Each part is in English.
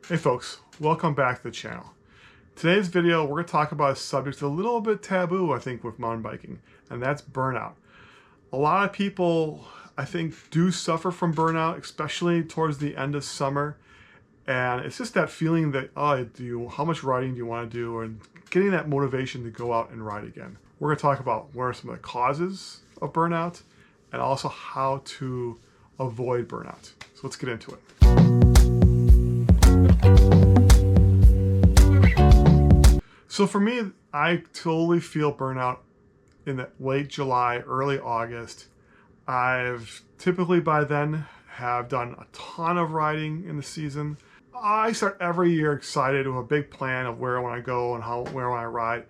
Hey folks, welcome back to the channel. Today's video, we're going to talk about a subject a little bit taboo, I think, with mountain biking, and that's burnout. A lot of people, I think, do suffer from burnout, especially towards the end of summer. And it's just that feeling that, how much riding do you want to do, and getting that motivation to go out and ride again. We're going to talk about what are some of the causes of burnout, and also how to avoid burnout. So let's get into it. So for me, I totally feel burnout in the late July, early August. I've typically by then have done a ton of riding in the season. I start every year excited with a big plan of where I want to go and where I want to ride.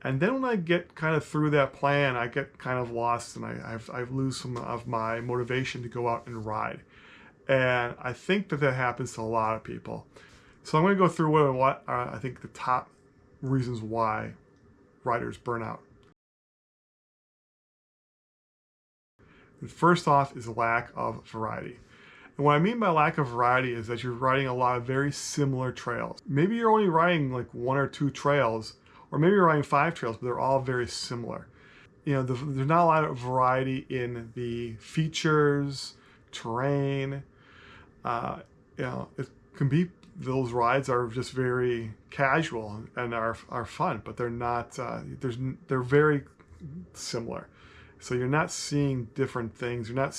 And then when I get kind of through that plan, I get kind of lost and I lose some of my motivation to go out and ride. And I think that happens to a lot of people. So I'm going to go through what I think the top reasons why riders burn out. And first off is lack of variety. And what I mean by lack of variety is that you're riding a lot of very similar trails. Maybe you're only riding like one or two trails, or maybe you're riding 5 trails, but they're all very similar. You know, there's not a lot of variety in the features, terrain. It can be, those rides are just very casual and are fun, but they're not, they're very similar. So you're not seeing different things. You're not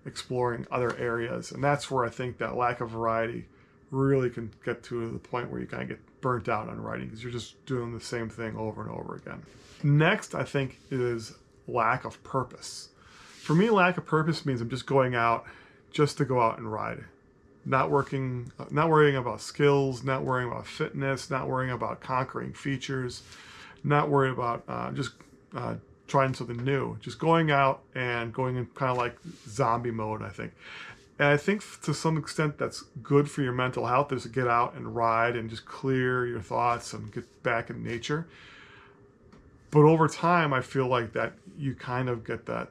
exploring other areas. And that's where I think that lack of variety really can get to the point where you kind of get burnt out on riding, because you're just doing the same thing over and over again. Next, I think, is lack of purpose. For me, lack of purpose means I'm just going out just to go out and ride. Not worrying about skills, not worrying about fitness, not worrying about conquering features, not worrying about trying something new. Just going out and going in kind of like zombie mode, I think. And I think to some extent that's good for your mental health, is to get out and ride and just clear your thoughts and get back in nature. But over time, I feel like that you kind of get that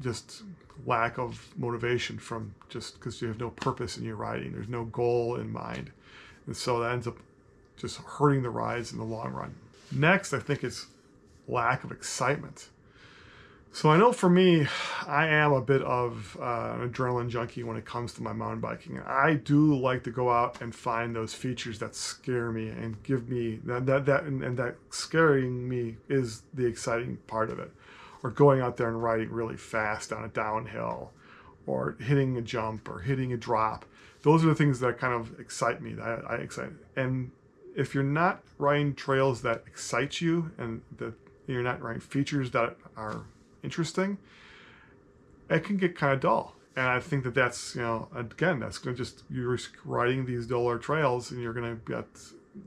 just lack of motivation from just because you have no purpose in your riding. There's no goal in mind. And so that ends up just hurting the rides in the long run. Next, I think it's lack of excitement. So I know for me, I am a bit of an adrenaline junkie when it comes to my mountain biking. I do like to go out and find those features that scare me and give me that scaring me is the exciting part of it. Or going out there and riding really fast down a downhill, or hitting a jump or hitting a drop. Those are the things that kind of excite me, that I excite. And if you're not riding trails that excite you, and that you're not riding features that are interesting, it can get kind of dull. And I think that's, again, that's going to just, you're riding these duller trails and you're going to get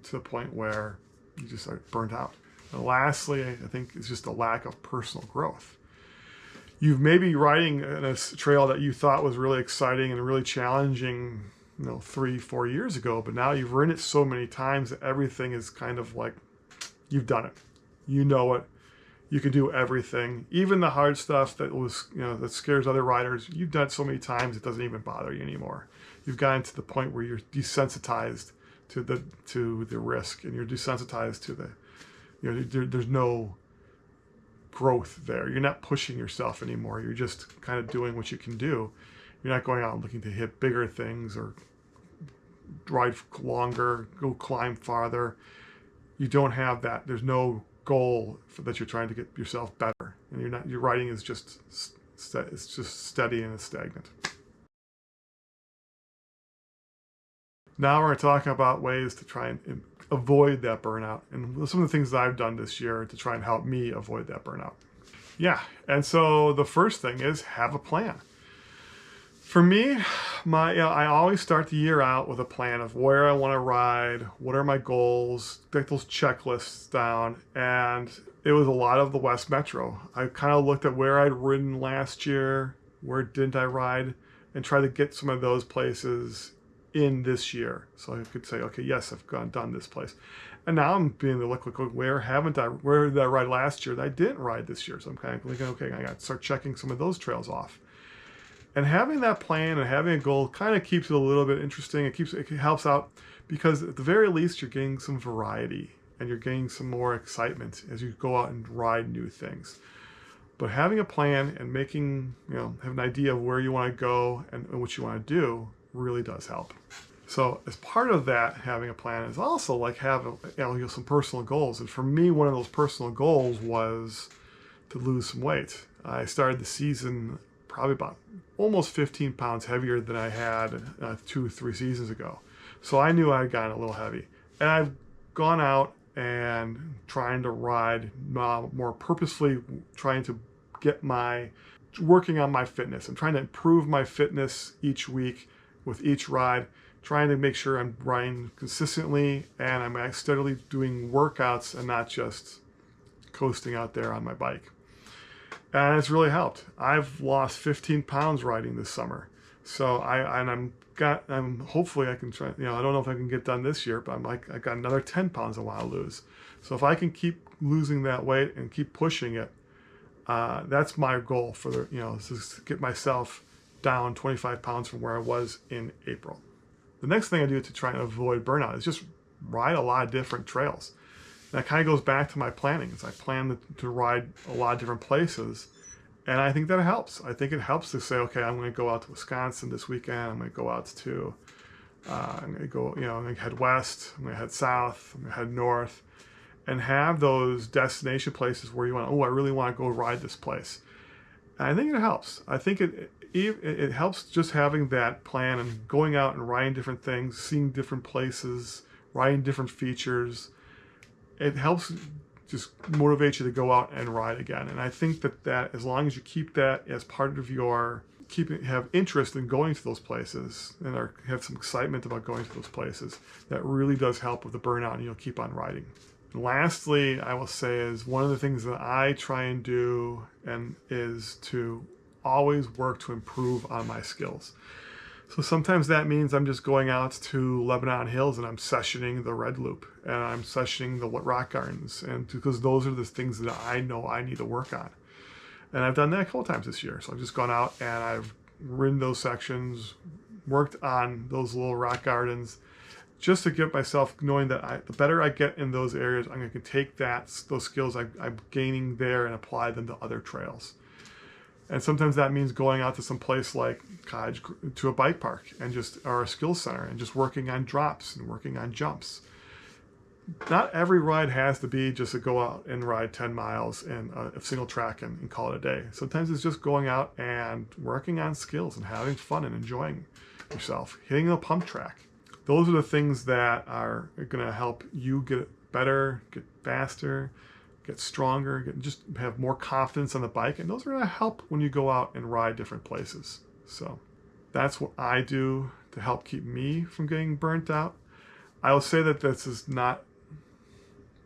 to the point where you just are burnt out. And lastly, I think it's just a lack of personal growth. You've maybe riding in a trail that you thought was really exciting and really challenging, 3-4 years ago, but now you've ridden it so many times that everything is kind of like, you've done it. You know it. You can do everything. Even the hard stuff that was, that scares other riders, you've done it so many times it doesn't even bother you anymore. You've gotten to the point where you're desensitized to the risk, and you're desensitized to the, there's no growth there. You're not pushing yourself anymore. You're just kind of doing what you can do. You're not going out and looking to hit bigger things or ride longer, go climb farther. You don't have that. There's no goal that you're trying to get yourself better. And your riding is just, it's just steady and it's stagnant. Now we're going to talk about ways to try and avoid that burnout, and some of the things that I've done this year to try and help me avoid that burnout. Yeah, and so the first thing is have a plan. For me, I always start the year out with a plan of where I want to ride, what are my goals, get those checklists down, and it was a lot of the West Metro. I kind of looked at where I'd ridden last year, where didn't I ride, and try to get some of those places in this year. So I could say, okay, yes, I've done this place. And now I'm being the look, where did I ride last year that I didn't ride this year? So I'm kind of thinking, okay, I got to start checking some of those trails off. And having that plan and having a goal kind of keeps it a little bit interesting. It helps out because at the very least you're getting some variety and you're getting some more excitement as you go out and ride new things. But having a plan and making, have an idea of where you want to go and what you want to do really does help. So as part of that, having a plan is also like having some personal goals. And for me, one of those personal goals was to lose some weight. I started the season probably about almost 15 pounds heavier than I had 2-3 seasons ago. So I knew I had gotten a little heavy. And I've gone out and trying to ride more purposefully, trying to working on my fitness. I'm trying to improve my fitness each week with each ride, trying to make sure I'm riding consistently and I'm steadily doing workouts and not just coasting out there on my bike. And it's really helped. I've lost 15 pounds riding this summer. So I'm hopefully I can try, I don't know if I can get done this year, but I got another 10 pounds I want to lose. So if I can keep losing that weight and keep pushing it, that's my goal for is to get myself down 25 pounds from where I was in April. The next thing I do to try and avoid burnout is just ride a lot of different trails. That kind of goes back to my planning. I plan to ride a lot of different places, and I think that helps. I think it helps to say, okay, I'm going to go out to Wisconsin this weekend. I'm going to go out to, I'm going to go, I'm going to head west. I'm going to head south. I'm going to head north, and have those destination places where you want. Oh, I really want to go ride this place. And I think it helps. I think it helps just having that plan and going out and riding different things, seeing different places, riding different features. It helps just motivate you to go out and ride again. And I think that as long as you keep that as part of your have interest in going to those places and have some excitement about going to those places, that really does help with the burnout, and you'll keep on riding. And lastly, I will say is one of the things that I try and do is to always work to improve on my skills. So sometimes that means I'm just going out to Lebanon Hills and I'm sessioning the Red Loop and I'm sessioning the rock gardens, and because those are the things that I know I need to work on. And I've done that a couple times this year. So I've just gone out and I've ridden those sections, worked on those little rock gardens, just to get myself knowing that the better I get in those areas, I'm going to take those skills I'm gaining there and apply them to other trails. And sometimes that means going out to some place like to a bike park or a skill center and just working on drops and working on jumps. Not every ride has to be just to go out and ride 10 miles in a single track and call it a day. Sometimes it's just going out and working on skills and having fun and enjoying yourself, hitting the pump track. Those are the things that are going to help you get better, get faster, get stronger, just have more confidence on the bike. And those are going to help when you go out and ride different places. So that's what I do to help keep me from getting burnt out. I will say that this is not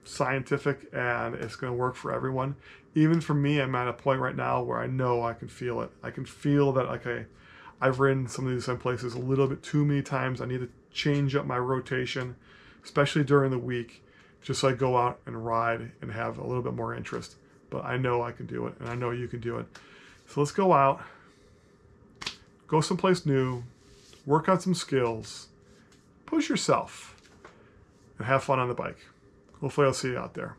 scientific and it's going to work for everyone. Even for me, I'm at a point right now where I know I can feel it. I can feel that, okay, I've ridden some of these places a little bit too many times. I need to change up my rotation, especially during the week, just so I go out and ride and have a little bit more interest. But I know I can do it, and I know you can do it. So let's go out, go someplace new, work on some skills, push yourself, and have fun on the bike. Hopefully I'll see you out there.